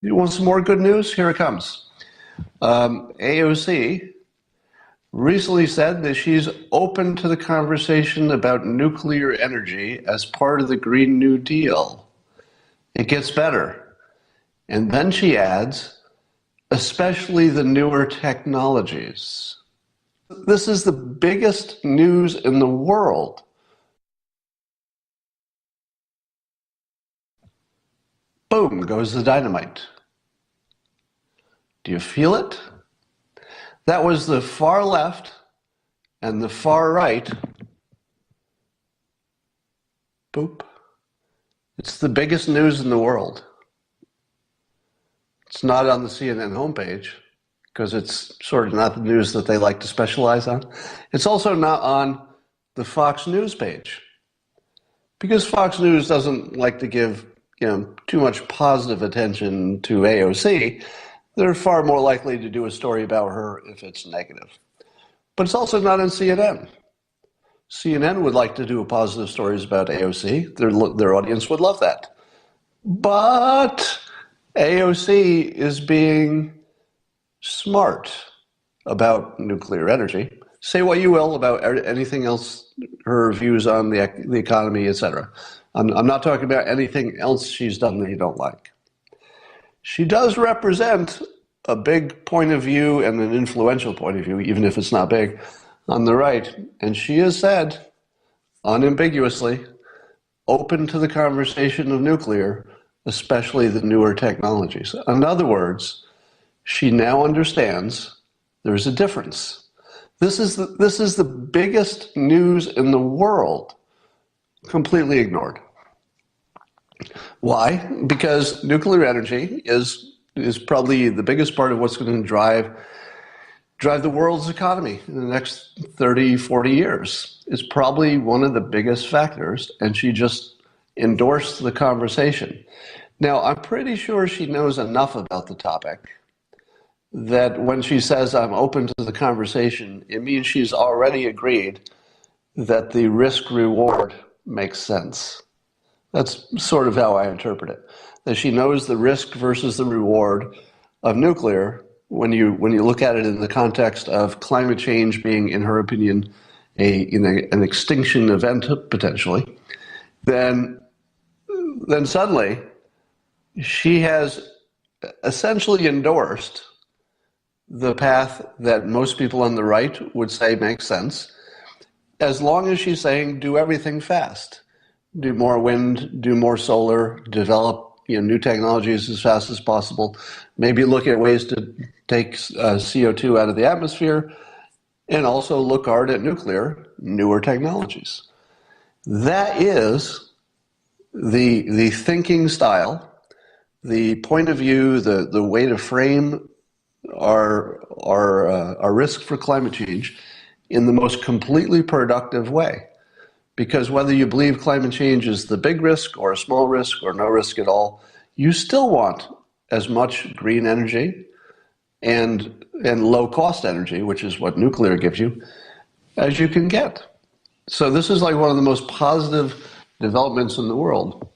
You want some more good news? Here it comes. AOC recently said that she's open to the conversation about nuclear energy as part of the Green New Deal. It gets better. And then she adds, especially the newer technologies. This is the biggest news in the world. Boom goes the dynamite. Do you feel it? That was the far left and the far right. Boop. It's the biggest news in the world. It's not on the CNN homepage because it's sort of not the news that they like to specialize on. It's also not on the Fox News page because Fox News doesn't like to give too much positive attention to AOC. They're far more likely to do a story about her if it's negative. But it's also not on CNN. CNN would like to do positive stories about AOC. Their audience would love that. But AOC is being smart about nuclear energy. Say what you will about anything else, her views on the economy, etc. I'm not talking about anything else she's done that you don't like. She does represent a big point of view and an influential point of view, even if it's not big, on the right. And she has said, unambiguously, open to the conversation of nuclear, especially the newer technologies. In other words, she now understands there's a difference. This is the biggest news in the world, completely ignored. Why? Because nuclear energy is probably the biggest part of what's going to drive the world's economy in the next 30, 40 years. It's probably one of the biggest factors, and she just endorsed the conversation. Now, I'm pretty sure she knows enough about the topic that when she says I'm open to the conversation, it means she's already agreed that the risk-reward makes sense. That's sort of how I interpret it. That she knows the risk versus the reward of nuclear when you look at it in the context of climate change being, in her opinion, an extinction event potentially, then suddenly she has essentially endorsed the path that most people on the right would say makes sense, as long as she's saying do everything fast. Do more wind, do more solar, develop new technologies as fast as possible, maybe look at ways to take CO2 out of the atmosphere, and also look hard at nuclear, newer technologies. That is the thinking style, the point of view, the way to frame our risk for climate change in the most completely productive way. Because whether you believe climate change is the big risk or a small risk or no risk at all, you still want as much green energy and low cost energy, which is what nuclear gives you, as you can get. So this is like one of the most positive developments in the world.